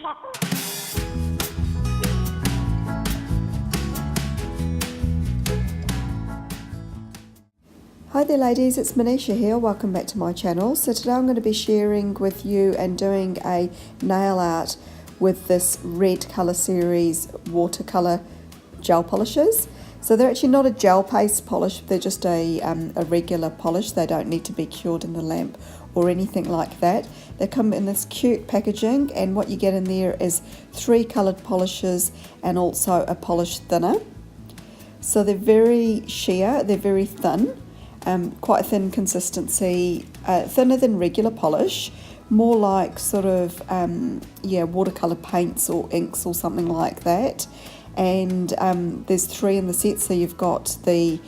Hi there ladies, it's Manisha here, welcome back to my channel. So today I'm going to be sharing with you and doing a nail art with this red colour series watercolour gel polishes. So they're actually not a gel paste polish, they're just a regular polish. They don't need to be cured in the lamp or anything like that. They come in this cute packaging, and what you get in there is 3 coloured polishes and also a polish thinner. So they're very sheer, they're very thin. Quite a thin consistency, thinner than regular polish, more like sort of watercolour paints or inks or something like that. And there's 3 in the set, so you've got the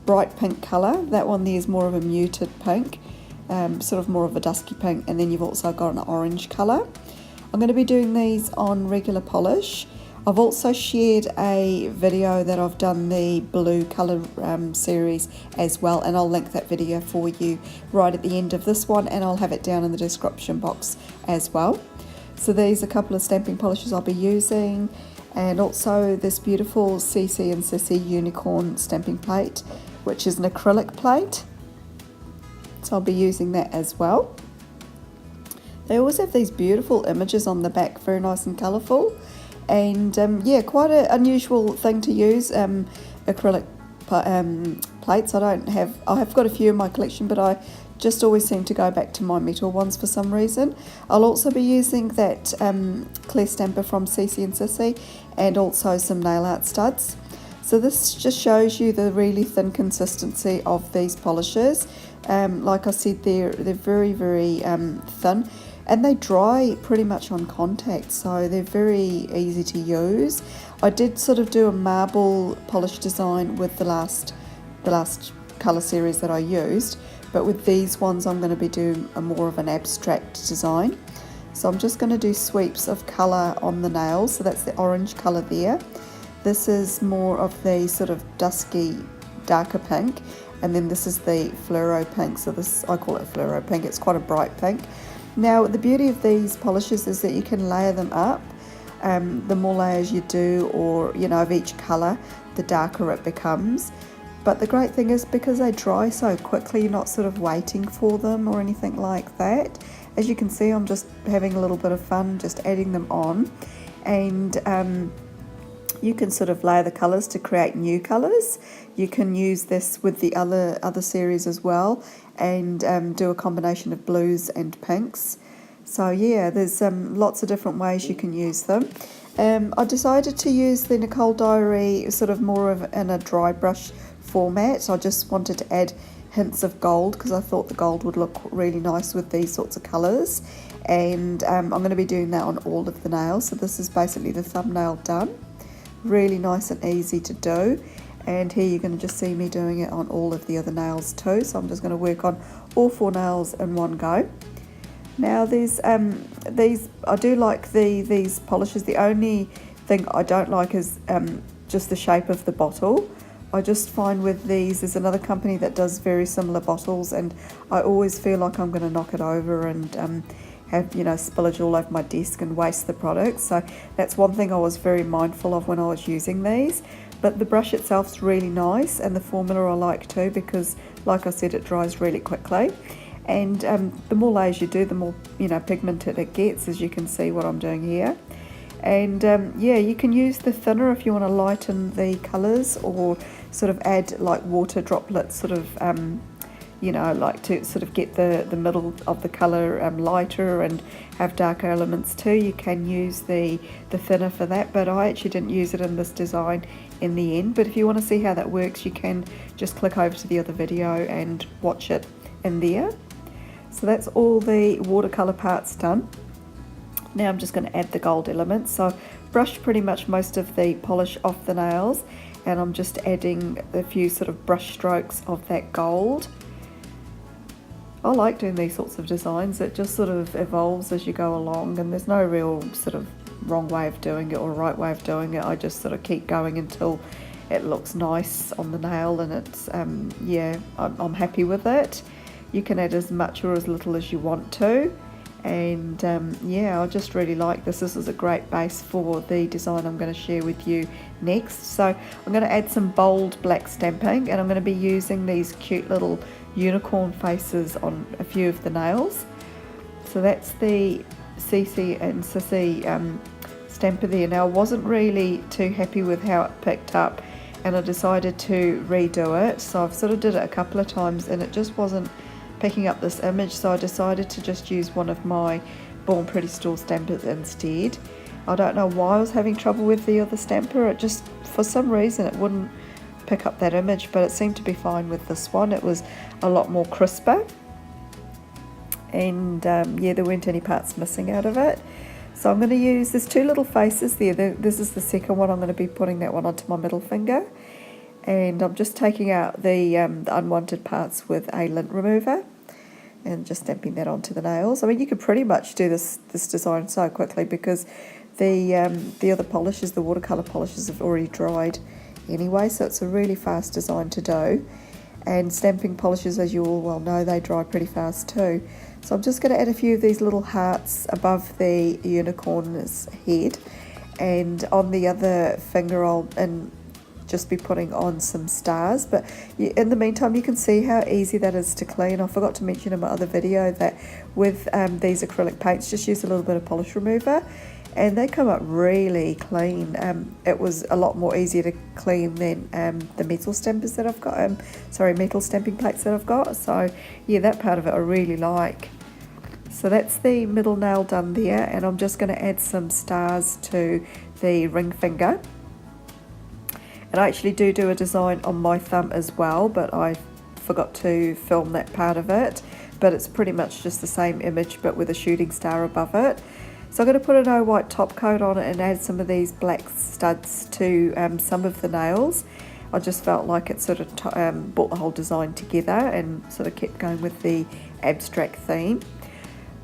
bright pink colour, that one there is more of a muted pink, sort of more of a dusky pink, and then you've also got an orange colour. I'm going to be doing these on regular polish. I've also shared a video that I've done the blue colour series as well, and I'll link that video for you right at the end of this one, and I'll have it down in the description box as well. So these are a couple of stamping polishes I'll be using, and also this beautiful Cici and Sisi unicorn stamping plate, which is an acrylic plate. So I'll be using that as well. They always have these beautiful images on the back, very nice and colourful. And yeah, quite an unusual thing to use, acrylic plates. I have got a few in my collection, but I just always seem to go back to my metal ones for some reason. I'll also be using that clear stamper from Cici and Sisi, and also some nail art studs. So this just shows you the really thin consistency of these polishes. Like I said, they're very, very thin. And they dry pretty much on contact, so they're very easy to use. I did sort of do a marble polish design with the last colour series that I used, but with these ones I'm going to be doing a more of an abstract design. So I'm just going to do sweeps of colour on the nails. So that's the orange colour there. This is more of the sort of dusky, darker pink, and then this is the fluoro pink. So this, I call it fluoro pink. It's quite a bright pink. Now the beauty of these polishes is that you can layer them up. The more layers you do, or of each colour, the darker it becomes. But the great thing is, because they dry so quickly, you're not sort of waiting for them or anything like that. As you can see, I'm just having a little bit of fun just adding them on, and you can sort of layer the colours to create new colours. You can use this with the other series as well, and do a combination of blues and pinks. So yeah, there's lots of different ways you can use them. I decided to use the Nicole Diary sort of more of in a dry brush format. I just wanted to add hints of gold because I thought the gold would look really nice with these sorts of colours. And I'm going to be doing that on all of the nails. So this is basically the thumbnail done. Really nice and easy to do. And here you're going to just see me doing it on all of the other nails too. So I'm just going to work on all 4 nails in one go. Now these I do like these polishes. The only thing I don't like is just the shape of the bottle. I just find with these, there's another company that does very similar bottles, and I always feel like I'm going to knock it over and have spillage all over my desk and waste the product. So that's one thing I was very mindful of when I was using these. But the brush itself is really nice, and the formula I like too, because like I said, it dries really quickly. And the more layers you do, the more pigmented it gets, as you can see what I'm doing here. And yeah, you can use the thinner if you want to lighten the colours, or sort of add like water droplets, sort of like to sort of get the middle of the colour lighter and have darker elements too. You can use the thinner for that, but I actually didn't use it in this design in the end. But if you want to see how that works, you can just click over to the other video and watch it in there. So that's all the watercolour parts done. Now I'm just going to add the gold elements. So I've brushed pretty much most of the polish off the nails, and I'm just adding a few sort of brush strokes of that gold. I like doing these sorts of designs. It just sort of evolves as you go along, and there's no real sort of wrong way of doing it or right way of doing it. I just sort of keep going until it looks nice on the nail, and it's yeah, I'm happy with it. You can add as much or as little as you want to, And yeah, I just really like this. This is a great base for the design I'm going to share with you next. So I'm going to add some bold black stamping, and I'm going to be using these cute little unicorn faces on a few of the nails. So that's the Cici and Sisi stamper there. Now I wasn't really too happy with how it picked up, and I decided to redo it. So I've sort of did it a couple of times and it just wasn't picking up this image, so I decided to just use one of my Born Pretty Store stampers instead. I don't know why I was having trouble with the other stamper. It just, for some reason, it wouldn't pick up that image, but it seemed to be fine with this one. It was a lot more crisper, and yeah, there weren't any parts missing out of it. So I'm going to use, there's two little faces there. This is the second one. I'm going to be putting that one onto my middle finger, and I'm just taking out the unwanted parts with a lint remover and just stamping that onto the nails. I mean, you could pretty much do this design so quickly because the other polishes, the watercolour polishes, have already dried anyway, so it's a really fast design to do. And stamping polishes, as you all well know, they dry pretty fast too. So I'm just going to add a few of these little hearts above the unicorn's head, and on the other finger I'll just be putting on some stars. But in the meantime, you can see how easy that is to clean. I forgot to mention in my other video that with these acrylic paints, just use a little bit of polish remover and they come up really clean. It was a lot more easier to clean than the metal stampers that I've got, metal stamping plates that I've got. So yeah, that part of it I really like. So that's the middle nail done there, and I'm just going to add some stars to the ring finger. And I actually do a design on my thumb as well, but I forgot to film that part of it. But it's pretty much just the same image, but with a shooting star above it. So I'm going to put an O white top coat on it and add some of these black studs to some of the nails. I just felt like it sort of brought the whole design together and sort of kept going with the abstract theme.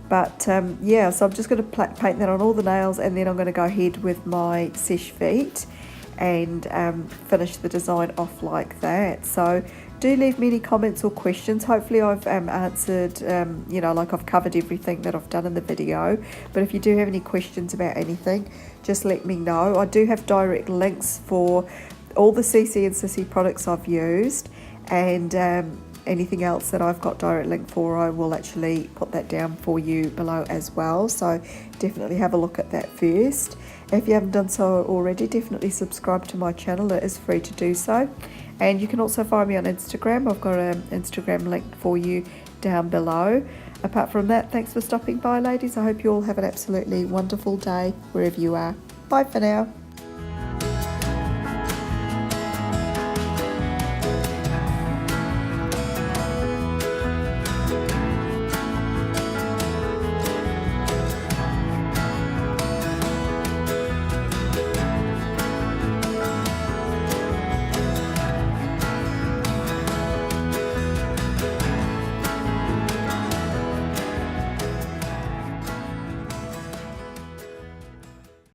But yeah, so I'm just going to paint that on all the nails, and then I'm going to go ahead with my sesh feet and finish the design off like that. So do leave me any comments or questions. Hopefully I've answered, you know, like I've covered everything that I've done in the video. But if you do have any questions about anything, just let me know. I do have direct links for all the Cici and Sisi products I've used, and anything else that I've got direct link for, I will actually put that down for you below as well. So definitely have a look at that first. If you haven't done so already, definitely subscribe to my channel. It is free to do so. And you can also find me on Instagram. I've got an Instagram link for you down below. Apart from that, thanks for stopping by, ladies. I hope you all have an absolutely wonderful day wherever you are. Bye for now.